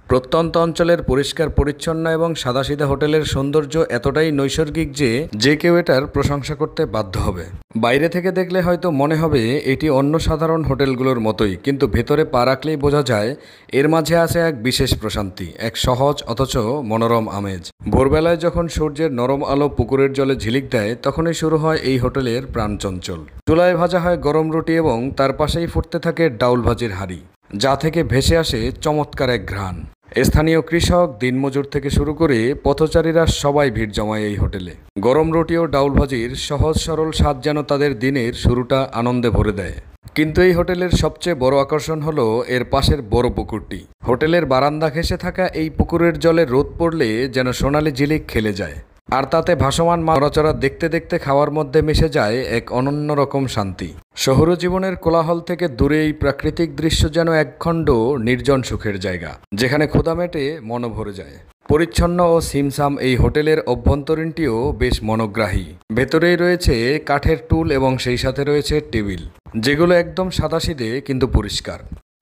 প্রত্যন্ত অঞ্চলের পরিষ্কার পরিচ্ছন্ন এবং সাদাসিধা হোটেলের সৌন্দর্য এতটাই নৈসর্গিক যে যে কেউ এটার প্রশংসা করতে বাধ্য হবে। বাইরে থেকে দেখলে হয়তো মনে হবে এটি অন্য সাধারণ হোটেলগুলোর মতোই, কিন্তু ভেতরে পা রাখলেই বোঝা যায় এর মাঝে আছে এক বিশেষ প্রশান্তি, এক সহজ অথচ মনোরম আমেজ। ভোরবেলায় যখন সূর্যের নরম আলো পুকুরের জলে ঝিলিক দেয়, তখনই শুরু হয় এই হোটেলের প্রাণচঞ্চল। চুলায় ভাজা হয় গরম রুটি এবং তার পাশেই ফুটতে থাকে ডাউল ভাজির হাঁড়ি, যা থেকে ভেসে আসে চমৎকার এক ঘ্রাণ। স্থানীয় কৃষক, দিনমজুর থেকে শুরু করে পথচারীরা সবাই ভিড় জমায় এই হোটেলে। গরম রুটি ও ডাউল ভাজির সহজ সরল স্বাদ যেন তাদের দিনের শুরুটা আনন্দে ভরে দেয়। কিন্তু এই হোটেলের সবচেয়ে বড় আকর্ষণ হলো এর পাশের বড় পুকুরটি। হোটেলের বারান্দা ঘেঁষে থাকা এই পুকুরের জলে রোদ পড়লে যেন সোনালি ঝিলিক খেলে যায়, আর তাতে ভাসমান মাছ নড়াচড়া দেখতে দেখতে খাওয়ার মধ্যে মিশে যায় এক অনন্য রকম শান্তি। শহুরে জীবনের কোলাহল থেকে দূরে এই প্রাকৃতিক দৃশ্য যেন একখণ্ড নির্জন সুখের জায়গা, যেখানে ক্ষুধা মেটে মনও ভরে যায়। পরিচ্ছন্ন ও সিমসাম এই হোটেলের অভ্যন্তরীণটিও বেশ মনোগ্রাহী। ভেতরেই রয়েছে কাঠের টুল এবং সেই সাথে রয়েছে টেবিল, যেগুলো একদম সাদাসিধে কিন্তু পরিষ্কার।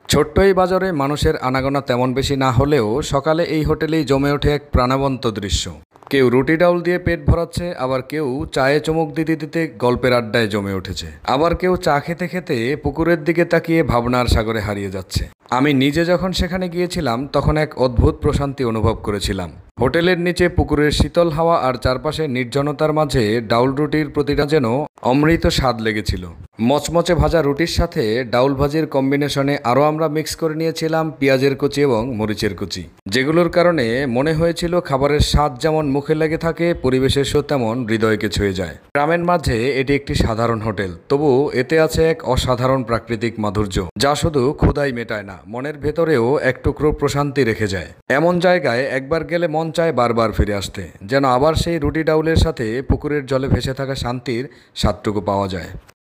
ছোট্ট এই বাজারে মানুষের আনাগোনা তেমন বেশি না হলেও সকালে এই হোটেলেই জমে ওঠে এক প্রাণবন্ত দৃশ্য। কেউ রুটি ডাউল দিয়ে পেট ভরাচ্ছে, আবার কেউ চায়ে চুমুক দিতে দিতে গল্পের আড্ডায় জমে উঠেছে, আবার কেউ চা খেতে খেতে পুকুরের দিকে তাকিয়ে ভাবনার সাগরে হারিয়ে যাচ্ছে। আমি নিজে যখন সেখানে গিয়েছিলাম তখন এক অদ্ভুত প্রশান্তি অনুভব করেছিলাম। হোটেলের নিচে পুকুরের শীতল হাওয়া আর চারপাশে নির্জনতার মাঝে ডাউল রুটির প্রতিটা যেন অমৃত স্বাদ লেগেছিল। মচমচে ভাজা রুটির সাথে ডাউল ভাজির কম্বিনেশনে আরও আমরা মিক্স করে নিয়েছিলাম পেঁয়াজের কুচি এবং মরিচের কুচি, যেগুলোর কারণে মনে হয়েছিল খাবারের স্বাদ যেমন মুখে লেগে থাকে, পরিবেশের স্বাদ তেমন হৃদয়কে ছুঁয়ে যায়। গ্রামের মাঝে এটি একটি সাধারণ হোটেল, তবু এতে আছে এক অসাধারণ প্রাকৃতিক মাধুর্য, যা শুধু ক্ষুধাই মেটায় না, মনের ভেতরেও এক টুকরো প্রশান্তি রেখে যায়। এমন জায়গায় একবার গেলে মন চায় বারবার ফিরে আসতে, যেন আবার সেই রুটি ডাউলের সাথে পুকুরের জলে ভেসে থাকা শান্তির স্বাদটুকু পাওয়া যায়।